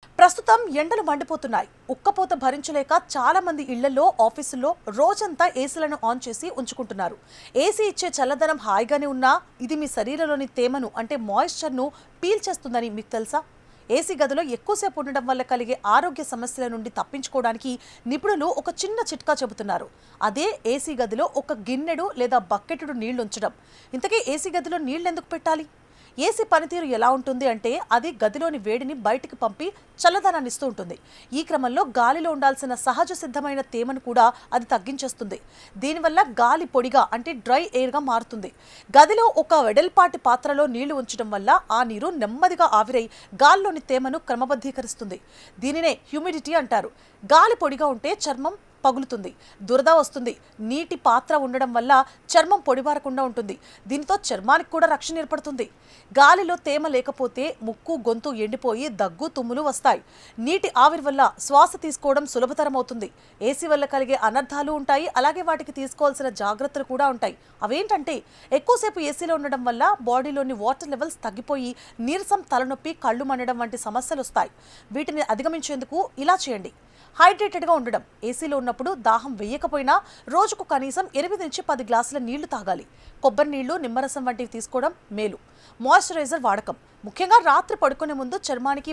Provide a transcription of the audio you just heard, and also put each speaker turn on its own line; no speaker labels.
ప్రస్తుతం ఎండలు మండిపోతున్నాయి. ఉక్కపోత భరించలేక చాలా మంది ఇళ్లలో, ఆఫీసుల్లో రోజంతా ఏసీలను ఆన్ చేసి ఉంచుకుంటున్నారు. ఏసీ ఇచ్చే చల్లదనం హాయిగానే ఉన్నా ఇది మీ శరీరంలోని తేమను అంటే మాయిశ్చర్ను పీల్చేస్తుందని మీకు తెలుసా? ఏసీ గదిలో ఎక్కువసేపు ఉండడం వల్ల కలిగే ఆరోగ్య సమస్యల నుండి తప్పించుకోవడానికి నిపుణులు ఒక చిన్న చిట్కా చెబుతున్నారు. అదే ఏసీ గదిలో ఒక గిన్నెడు లేదా బకెటెడు నీళ్లు ఉంచడం. ఇంతకీ ఏసీ గదిలో నీళ్లు ఎందుకు పెట్టాలి? ఏసీ పనితీరు ఎలా ఉంటుంది అంటే అది గదిలోని వేడిని బయటికి పంపి చల్లదనాన్ని ఇస్తూ ఉంటుంది. ఈ క్రమంలో గాలిలో ఉండాల్సిన సహజ సిద్ధమైన తేమను కూడా అది తగ్గించేస్తుంది. దీనివల్ల గాలి పొడిగా అంటే డ్రై ఎయిర్గా మారుతుంది. గదిలో ఒక వెడల్పాటి పాత్రలో నీళ్లు ఉంచడం వల్ల ఆ నీరు నెమ్మదిగా ఆవిరై గాలిలోని తేమను క్రమబద్ధీకరిస్తుంది. దీనినే హ్యూమిడిటీ అంటారు. గాలి పొడిగా ఉంటే చర్మం పగులుతుంది, దురద వస్తుంది. నీటి పాత్ర ఉండడం వల్ల చర్మం పొడిబారకుండా ఉంటుంది. దీంతో చర్మానికి కూడా రక్షణ ఏర్పడుతుంది. గాలిలో తేమ లేకపోతే ముక్కు, గొంతు ఎండిపోయి దగ్గు, తుమ్ములు వస్తాయి. నీటి ఆవిరి వల్ల శ్వాస తీసుకోవడం సులభతరం అవుతుంది. ఏసీ వల్ల కలిగే అనర్థాలు ఉంటాయి, అలాగే వాటికి తీసుకోవాల్సిన జాగ్రత్తలు కూడా ఉంటాయి. అవేంటంటే ఎక్కువసేపు ఏసీలో ఉండడం వల్ల బాడీలోని వాటర్ లెవెల్స్ తగ్గిపోయి నీరసం, తలనొప్పి, కళ్ళు మండడం వంటి సమస్యలు వస్తాయి. వీటిని అధిగమించేందుకు ఇలా చేయండి. హైడ్రేటెడ్గా ఉండడం. ఏసీలో ఉన్నప్పుడు దాహం వేయకపోయినా రోజుకు కనీసం 8 నుంచి 10 గ్లాసుల నీళ్లు తాగాలి. కొబ్బరి నీళ్లు, నిమ్మరసం వంటివి తీసుకోవడం మేలు. మాయిశ్చరైజర్ వాడకం. ముఖ్యంగా రాత్రి పడుకునే ముందు చర్మానికి